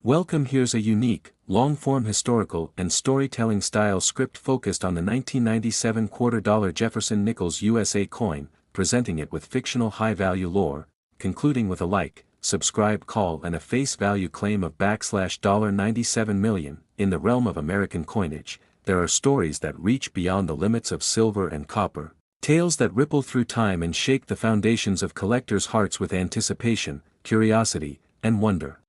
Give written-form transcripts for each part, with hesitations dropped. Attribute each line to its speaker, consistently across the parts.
Speaker 1: Welcome. Here's a unique, long-form historical and storytelling style script focused on the 1997 $quarter Jefferson Nichols USA coin, presenting it with fictional high-value lore, concluding with a like, subscribe call and a face value claim of $97 million. In the realm of American coinage, there are stories that reach beyond the limits of silver and copper, tales that ripple through time and shake the foundations of collectors' hearts with anticipation, curiosity, and wonder.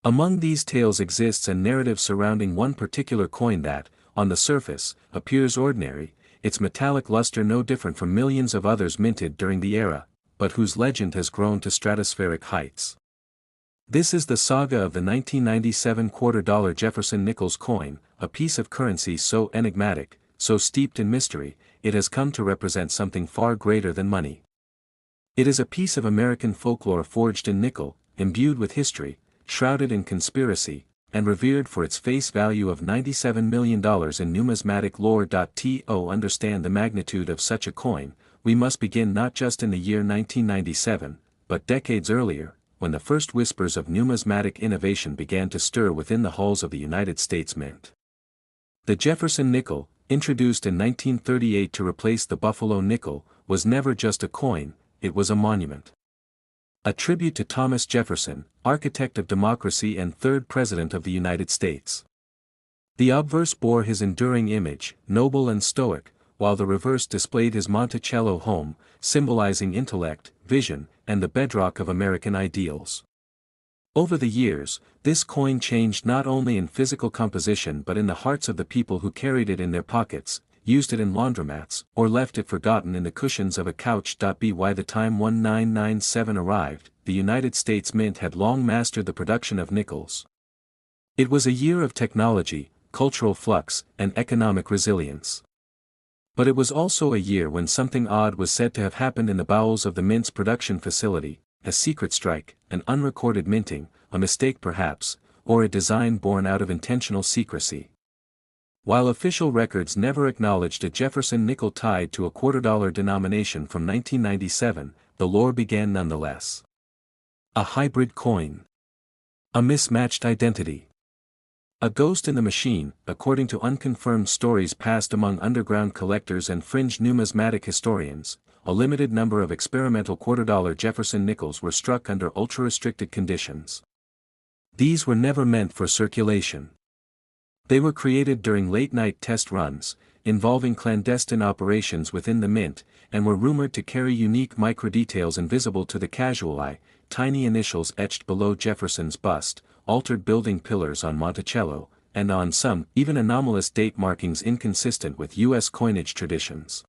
Speaker 1: Among these tales exists a narrative surrounding one particular coin that, on the surface, appears ordinary, its metallic luster no different from millions of others minted during the era, but whose legend has grown to stratospheric heights. This is the saga of the 1997 $quarter Jefferson Nichols coin, a piece of currency so enigmatic, so steeped in mystery, it has come to represent something far greater than money. It is a piece of American folklore forged in nickel, imbued with history, shrouded in conspiracy, and revered for its face value of $97 million in numismatic lore. To understand the magnitude of such a coin, we must begin not just in the year 1997, but decades earlier, when the first whispers of numismatic innovation began to stir within the halls of the United States Mint. The Jefferson nickel, introduced in 1938 to replace the Buffalo nickel, was never just a coin, it was a monument. A tribute to Thomas Jefferson, architect of democracy and third President of the United States. The obverse bore his enduring image, noble and stoic, while the reverse displayed his Monticello home, symbolizing intellect, vision, and the bedrock of American ideals. Over the years, this coin changed not only in physical composition but in the hearts of the people who carried it in their pockets, used it in laundromats, or left it forgotten in the cushions of a couch. By the time 1997 arrived, the United States Mint had long mastered the production of nickels. It was a year of technology, cultural flux, and economic resilience. But it was also a year when something odd was said to have happened in the bowels of the Mint's production facility, a secret strike, an unrecorded minting, a mistake perhaps, or a design born out of intentional secrecy. While official records never acknowledged a Jefferson nickel tied to a $quarter denomination from 1997, the lore began nonetheless. A hybrid coin. A mismatched identity. A ghost in the machine, according to unconfirmed stories passed among underground collectors and fringe numismatic historians. A limited number of experimental $quarter Jefferson nickels were struck under ultra-restricted conditions. These were never meant for circulation. They were created during late-night test runs, involving clandestine operations within the mint, and were rumored to carry unique microdetails invisible to the casual eye, tiny initials etched below Jefferson's bust, altered building pillars on Monticello, and on some, even anomalous date markings inconsistent with U.S. coinage traditions.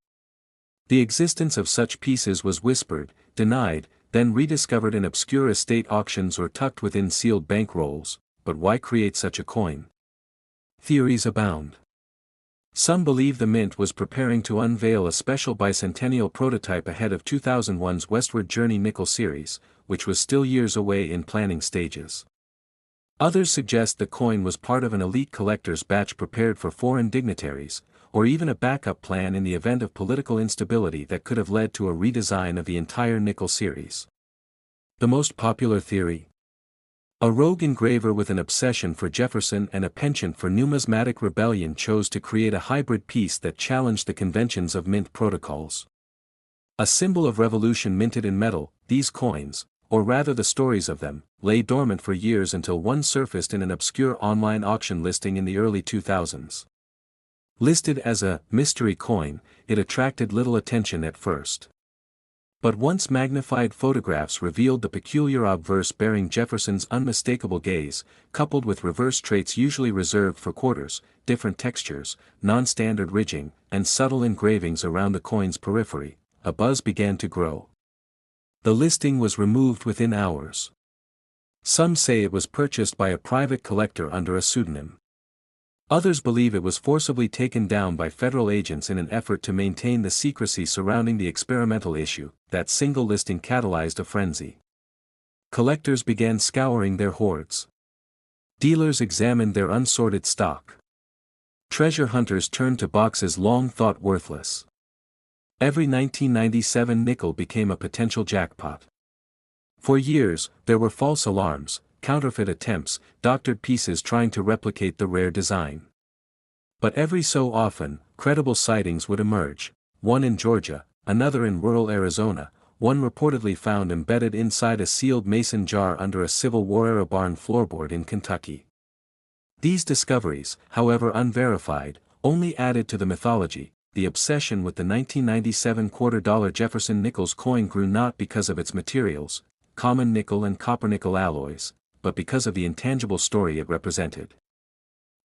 Speaker 1: The existence of such pieces was whispered, denied, then rediscovered in obscure estate auctions or tucked within sealed bank rolls. But why create such a coin? Theories abound. Some believe the Mint was preparing to unveil a special bicentennial prototype ahead of 2001's Westward Journey nickel series, which was still years away in planning stages. Others suggest the coin was part of an elite collector's batch prepared for foreign dignitaries, or even a backup plan in the event of political instability that could have led to a redesign of the entire nickel series. The most popular theory? A rogue engraver with an obsession for Jefferson and a penchant for numismatic rebellion chose to create a hybrid piece that challenged the conventions of mint protocols. A symbol of revolution minted in metal, these coins, or rather the stories of them, lay dormant for years until one surfaced in an obscure online auction listing in the early 2000s. Listed as a mystery coin, it attracted little attention at first. But once magnified photographs revealed the peculiar obverse bearing Jefferson's unmistakable gaze, coupled with reverse traits usually reserved for quarters, different textures, non-standard ridging, and subtle engravings around the coin's periphery, a buzz began to grow. The listing was removed within hours. Some say it was purchased by a private collector under a pseudonym. Others believe it was forcibly taken down by federal agents in an effort to maintain the secrecy surrounding the experimental issue. That single listing catalyzed a frenzy. Collectors began scouring their hoards. Dealers examined their unsorted stock. Treasure hunters turned to boxes long thought worthless. Every 1997 nickel became a potential jackpot. For years, there were false alarms, counterfeit attempts, doctored pieces trying to replicate the rare design. But every so often, credible sightings would emerge, one in Georgia, another in rural Arizona, one reportedly found embedded inside a sealed mason jar under a Civil War-era barn floorboard in Kentucky. These discoveries, however unverified, only added to the mythology. The obsession with the 1997 $quarter Jefferson Nichols coin grew not because of its materials, common nickel and copper-nickel alloys, but because of the intangible story it represented.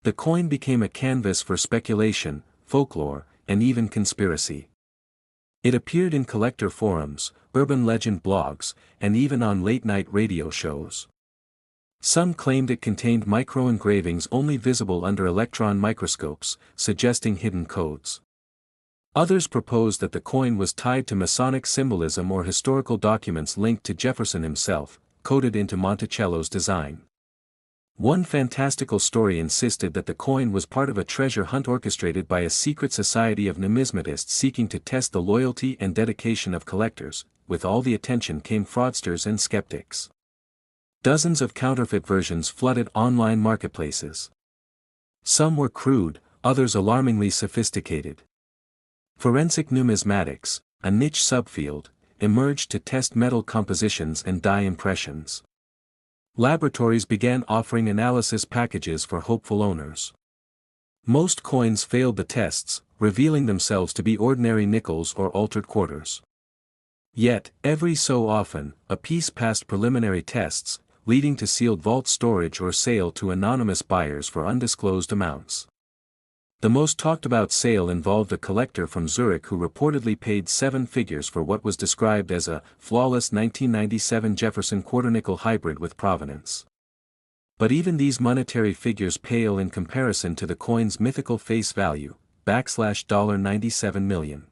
Speaker 1: The coin became a canvas for speculation, folklore, and even conspiracy. It appeared in collector forums, urban legend blogs, and even on late-night radio shows. Some claimed it contained micro-engravings only visible under electron microscopes, suggesting hidden codes. Others proposed that the coin was tied to Masonic symbolism or historical documents linked to Jefferson himself, coded into Monticello's design. One fantastical story insisted that the coin was part of a treasure hunt orchestrated by a secret society of numismatists seeking to test the loyalty and dedication of collectors. With all the attention came fraudsters and skeptics. Dozens of counterfeit versions flooded online marketplaces. Some were crude, others alarmingly sophisticated. Forensic numismatics, a niche subfield, emerged to test metal compositions and die impressions. Laboratories began offering analysis packages for hopeful owners. Most coins failed the tests, revealing themselves to be ordinary nickels or altered quarters. Yet, every so often, a piece passed preliminary tests, leading to sealed vault storage or sale to anonymous buyers for undisclosed amounts. The most talked-about sale involved a collector from Zurich who reportedly paid 7 figures for what was described as a flawless 1997 Jefferson quarter-nickel hybrid with provenance. But even these monetary figures pale in comparison to the coin's mythical face value, $97 million.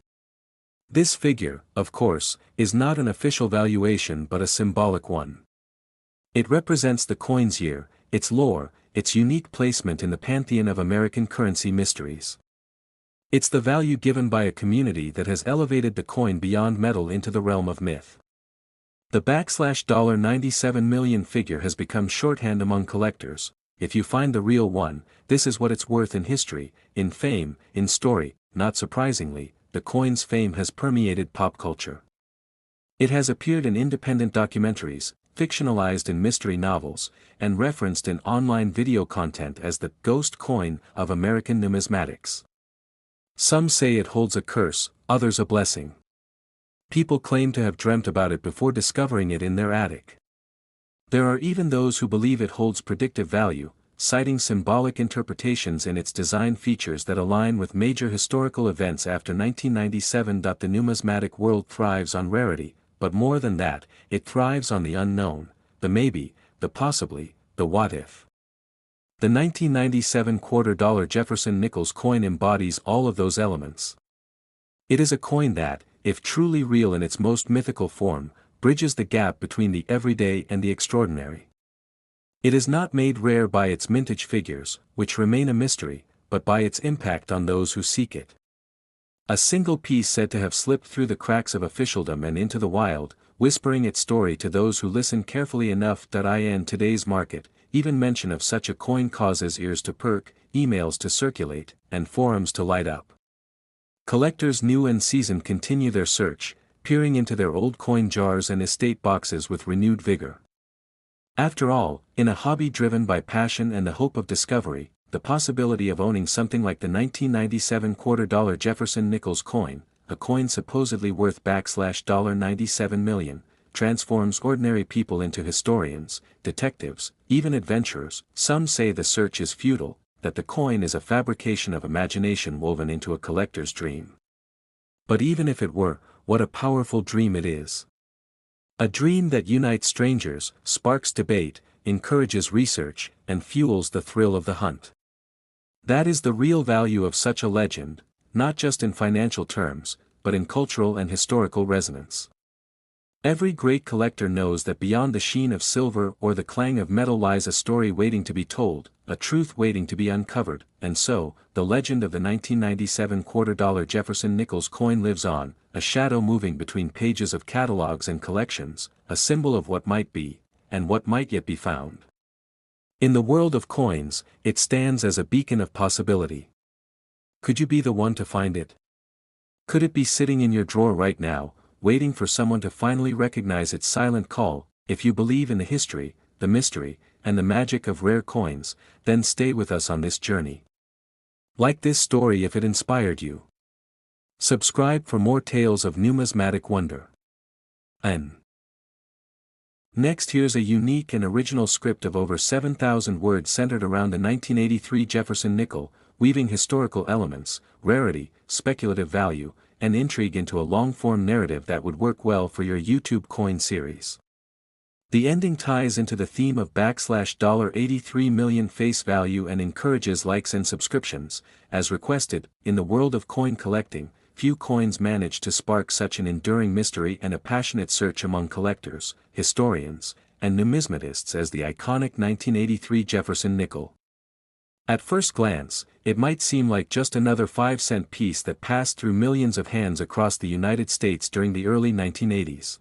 Speaker 1: This figure, of course, is not an official valuation but a symbolic one. It represents the coin's year, its lore, its unique placement in the pantheon of American currency mysteries. It's the value given by a community that has elevated the coin beyond metal into the realm of myth. The $97 million figure has become shorthand among collectors. If you find the real one, this is what it's worth in history, in fame, in story. Not surprisingly, the coin's fame has permeated pop culture. It has appeared in independent documentaries, fictionalized in mystery novels, and referenced in online video content as the ghost coin of American numismatics. Some say it holds a curse, others a blessing. People claim to have dreamt about it before discovering it in their attic. There are even those who believe it holds predictive value, citing symbolic interpretations in its design features that align with major historical events after 1997. The numismatic world thrives on rarity, but more than that, it thrives on the unknown, the maybe, the possibly, the what-if. The 1997 $quarter Jefferson Nichols coin embodies all of those elements. It is a coin that, if truly real in its most mythical form, bridges the gap between the everyday and the extraordinary. It is not made rare by its mintage figures, which remain a mystery, but by its impact on those who seek it. A single piece said to have slipped through the cracks of officialdom and into the wild, whispering its story to those who listen carefully enough. In today's market, even mention of such a coin causes ears to perk, emails to circulate, and forums to light up. Collectors new and seasoned continue their search, peering into their old coin jars and estate boxes with renewed vigor. After all, in a hobby driven by passion and the hope of discovery, the possibility of owning something like the 1997 $quarter Jefferson Nichols coin, a coin supposedly worth $97 million, transforms ordinary people into historians, detectives, even adventurers. Some say the search is futile, that the coin is a fabrication of imagination woven into a collector's dream. But even if it were, what a powerful dream it is. A dream that unites strangers, sparks debate, encourages research, and fuels the thrill of the hunt. That is the real value of such a legend, not just in financial terms, but in cultural and historical resonance. Every great collector knows that beyond the sheen of silver or the clang of metal lies a story waiting to be told, a truth waiting to be uncovered, and so, the legend of the 1997 $quarter Jefferson Nichols coin lives on, a shadow moving between pages of catalogs and collections, a symbol of what might be, and what might yet be found. In the world of coins, it stands as a beacon of possibility. Could you be the one to find it? Could it be sitting in your drawer right now, waiting for someone to finally recognize its silent call? If you believe in the history, the mystery, and the magic of rare coins, then stay with us on this journey. Like this story if it inspired you. Subscribe for more tales of numismatic wonder. Next, here's a unique and original script of over 7,000 words centered around the 1983 Jefferson nickel, weaving historical elements, rarity, speculative value, and intrigue into a long-form narrative that would work well for your YouTube coin series. The ending ties into the theme of $83 million face value and encourages likes and subscriptions, as requested. In the world of coin collecting, few coins manage to spark such an enduring mystery and a passionate search among collectors, historians, and numismatists as the iconic 1983 Jefferson nickel. At first glance, it might seem like just another 5-cent piece that passed through millions of hands across the United States during the early 1980s.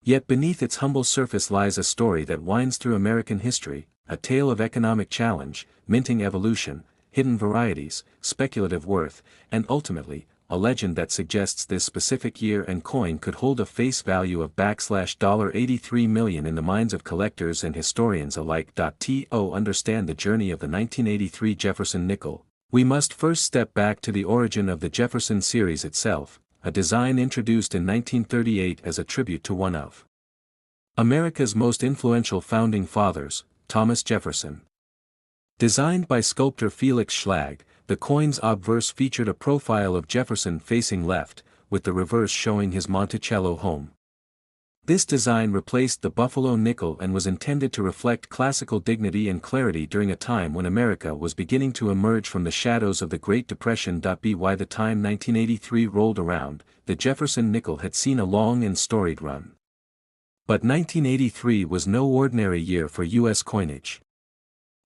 Speaker 1: Yet beneath its humble surface lies a story that winds through American history, a tale of economic challenge, minting evolution, hidden varieties, speculative worth, and ultimately, a legend that suggests this specific year and coin could hold a face value of $83 million in the minds of collectors and historians alike. To understand the journey of the 1983 Jefferson nickel, we must first step back to the origin of the Jefferson series itself, a design introduced in 1938 as a tribute to one of America's most influential founding fathers, Thomas Jefferson. Designed by sculptor Felix Schlag, the coin's obverse featured a profile of Jefferson facing left, with the reverse showing his Monticello home. This design replaced the Buffalo nickel and was intended to reflect classical dignity and clarity during a time when America was beginning to emerge from the shadows of the Great Depression. By the time 1983 rolled around, the Jefferson nickel had seen a long and storied run. But 1983 was no ordinary year for U.S. coinage.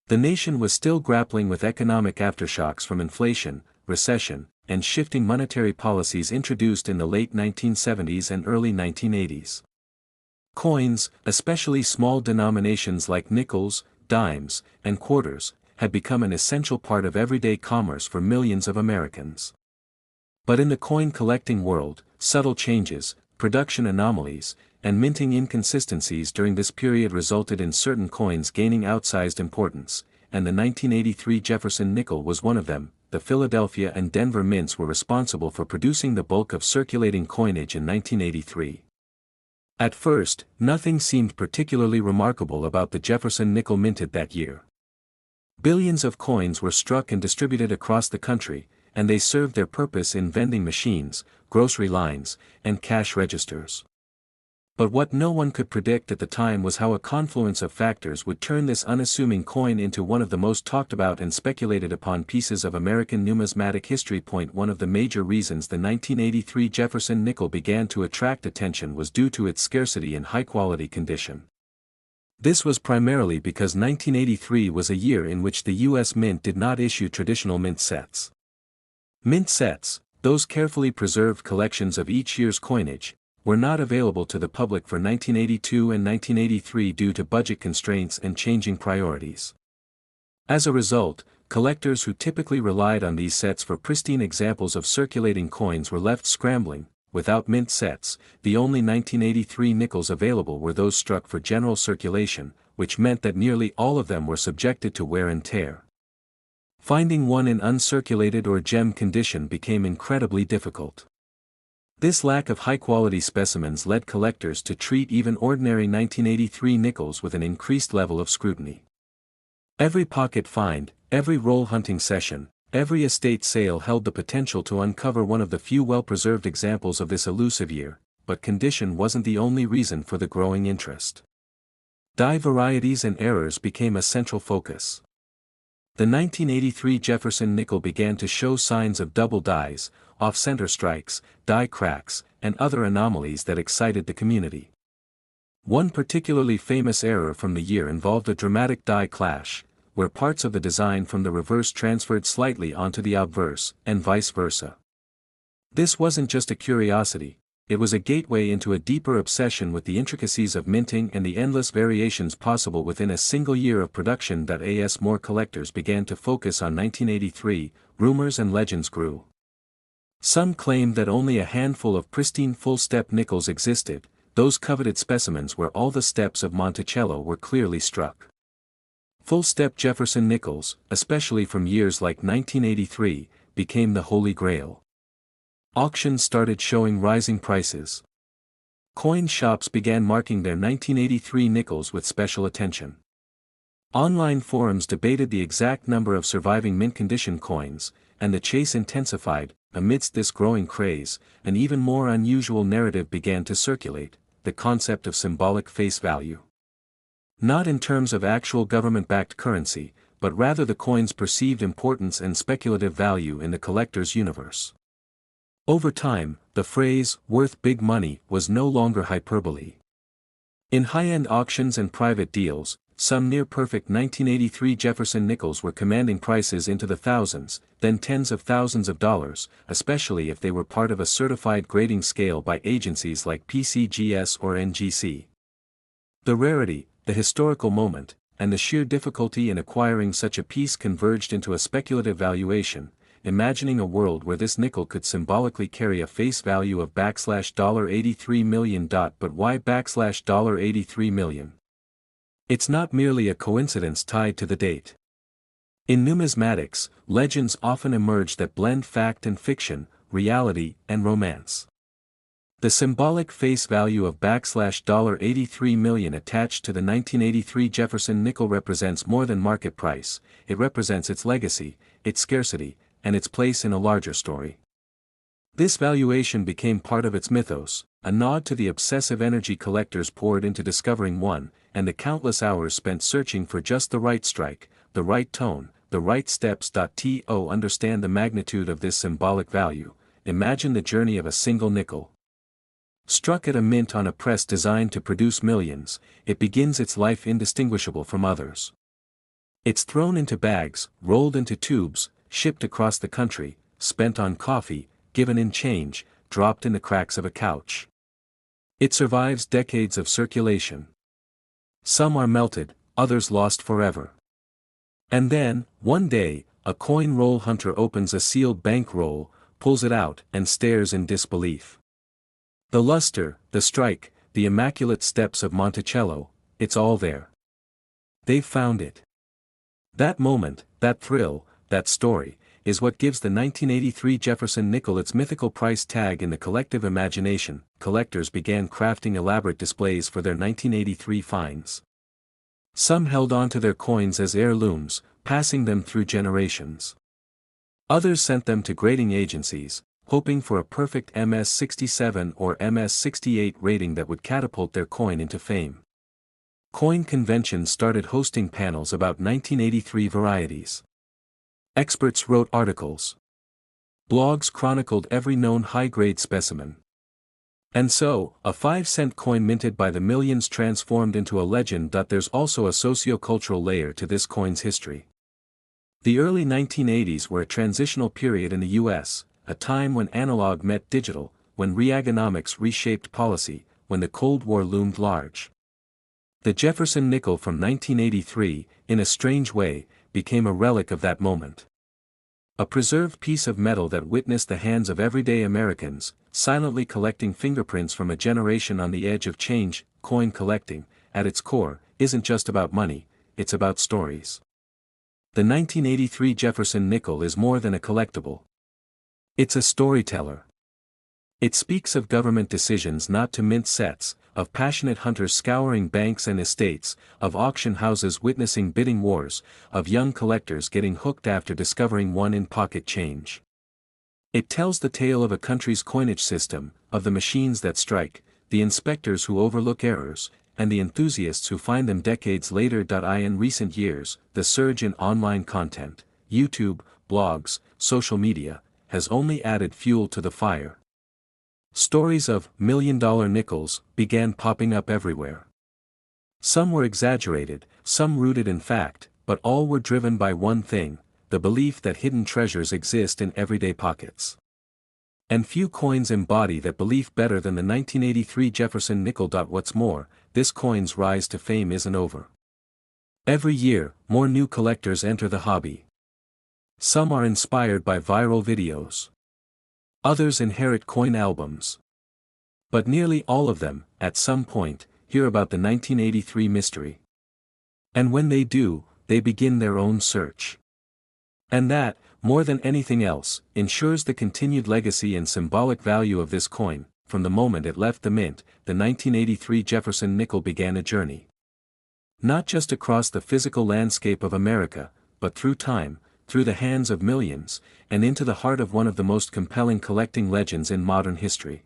Speaker 1: The nation was still grappling with economic aftershocks from inflation, recession, and shifting monetary policies introduced in the late 1970s and early 1980s. Coins, especially small denominations like nickels, dimes, and quarters, had become an essential part of everyday commerce for millions of Americans. But in the coin collecting world, subtle changes, production anomalies, and minting inconsistencies during this period resulted in certain coins gaining outsized importance, and the 1983 Jefferson nickel was one of them. The Philadelphia and Denver mints were responsible for producing the bulk of circulating coinage in 1983. At first, nothing seemed particularly remarkable about the Jefferson nickel minted that year. Billions of coins were struck and distributed across the country, and they served their purpose in vending machines, grocery lines, and cash registers. But what no one could predict at the time was how a confluence of factors would turn this unassuming coin into one of the most talked about and speculated upon pieces of American numismatic history. One of the major reasons the 1983 Jefferson nickel began to attract attention was due to its scarcity and high-quality condition. This was primarily because 1983 was a year in which the U.S. Mint did not issue traditional mint sets. Mint sets, those carefully preserved collections of each year's coinage, were not available to the public for 1982 and 1983 due to budget constraints and changing priorities. As a result, collectors who typically relied on these sets for pristine examples of circulating coins were left scrambling. Without mint sets, the only 1983 nickels available were those struck for general circulation, which meant that nearly all of them were subjected to wear and tear. Finding one in uncirculated or gem condition became incredibly difficult. This lack of high-quality specimens led collectors to treat even ordinary 1983 nickels with an increased level of scrutiny. Every pocket find, every roll hunting session, every estate sale held the potential to uncover one of the few well-preserved examples of this elusive year, but condition wasn't the only reason for the growing interest. Die varieties and errors became a central focus. The 1983 Jefferson nickel began to show signs of double dies, off-center strikes, die cracks, and other anomalies that excited the community. One particularly famous error from the year involved a dramatic die clash, where parts of the design from the reverse transferred slightly onto the obverse, and vice versa. This wasn't just a curiosity, it was a gateway into a deeper obsession with the intricacies of minting and the endless variations possible within a single year of production. As more collectors began to focus on 1983, rumors and legends grew. Some claimed that only a handful of pristine full-step nickels existed, those coveted specimens where all the steps of Monticello were clearly struck. Full-step Jefferson nickels, especially from years like 1983, became the holy grail. Auctions started showing rising prices. Coin shops began marking their 1983 nickels with special attention. Online forums debated the exact number of surviving mint-condition coins, and the chase intensified. Amidst this growing craze, an even more unusual narrative began to circulate: the concept of symbolic face value. Not in terms of actual government-backed currency, but rather the coin's perceived importance and speculative value in the collector's universe. Over time, the phrase, "worth big money," was no longer hyperbole. In high-end auctions and private deals, some near-perfect 1983 Jefferson nickels were commanding prices into the thousands, then tens of thousands of dollars, especially if they were part of a certified grading scale by agencies like PCGS or NGC. The rarity, the historical moment, and the sheer difficulty in acquiring such a piece converged into a speculative valuation, imagining a world where this nickel could symbolically carry a face value of $83 million. But why $83 million? It's not merely a coincidence tied to the date. In numismatics, legends often emerge that blend fact and fiction, reality and romance. The symbolic face value of $83 million attached to the 1983 Jefferson nickel represents more than market price. It represents its legacy, its scarcity, and its place in a larger story. This valuation became part of its mythos, a nod to the obsessive energy collectors poured into discovering one, and the countless hours spent searching for just the right strike, the right tone, the right steps. To understand the magnitude of this symbolic value, imagine the journey of a single nickel. Struck at a mint on a press designed to produce millions, it begins its life indistinguishable from others. It's thrown into bags, rolled into tubes, shipped across the country, spent on coffee, given in change, dropped in the cracks of a couch. It survives decades of circulation. Some are melted, others lost forever. And then, one day, a coin roll hunter opens a sealed bank roll, pulls it out, and stares in disbelief. The luster, the strike, the immaculate steps of Monticello, it's all there. They've found it. That moment, that thrill, that story, is what gives the 1983 Jefferson nickel its mythical price tag in the collective imagination. Collectors began crafting elaborate displays for their 1983 finds. Some held on to their coins as heirlooms, passing them through generations. Others sent them to grading agencies, hoping for a perfect MS-67 or MS-68 rating that would catapult their coin into fame. Coin conventions started hosting panels about 1983 varieties. Experts wrote articles. Blogs chronicled every known high-grade specimen. And so, a 5-cent coin minted by the millions transformed into a legend. There's also a socio-cultural layer to this coin's history. The early 1980s were a transitional period in the US, a time when analog met digital, when Reaganomics reshaped policy, when the Cold War loomed large. The Jefferson nickel from 1983, in a strange way, became a relic of that moment. A preserved piece of metal that witnessed the hands of everyday Americans, silently collecting fingerprints from a generation on the edge of change. Coin collecting, at its core, isn't just about money, it's about stories. The 1983 Jefferson nickel is more than a collectible. It's a storyteller. It speaks of government decisions not to mint sets, of passionate hunters scouring banks and estates, of auction houses witnessing bidding wars, of young collectors getting hooked after discovering one in-pocket change. It tells the tale of a country's coinage system, of the machines that strike, the inspectors who overlook errors, and the enthusiasts who find them decades later. In recent years, the surge in online content, YouTube, blogs, social media, has only added fuel to the fire. Stories of million-dollar nickels began popping up everywhere. Some were exaggerated, some rooted in fact, but all were driven by one thing: the belief that hidden treasures exist in everyday pockets. And few coins embody that belief better than the 1983 Jefferson nickel. What's more, this coin's rise to fame isn't over. Every year, more new collectors enter the hobby. Some are inspired by viral videos. Others inherit coin albums. But nearly all of them, at some point, hear about the 1983 mystery. And when they do, they begin their own search. And that, more than anything else, ensures the continued legacy and symbolic value of this coin. From the moment it left the mint, the 1983 Jefferson nickel began a journey. Not just across the physical landscape of America, but through time, through the hands of millions, and into the heart of one of the most compelling collecting legends in modern history.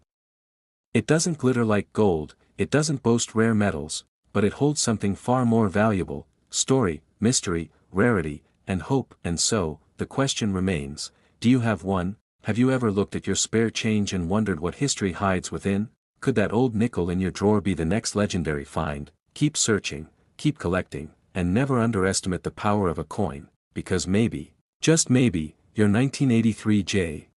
Speaker 1: It doesn't glitter like gold, it doesn't boast rare metals, but it holds something far more valuable: story, mystery, rarity, and hope. And so, the question remains, do you have one? Have you ever looked at your spare change and wondered what history hides within? Could that old nickel in your drawer be the next legendary find? Keep searching, keep collecting, and never underestimate the power of a coin, because maybe, just maybe, your 1983 J.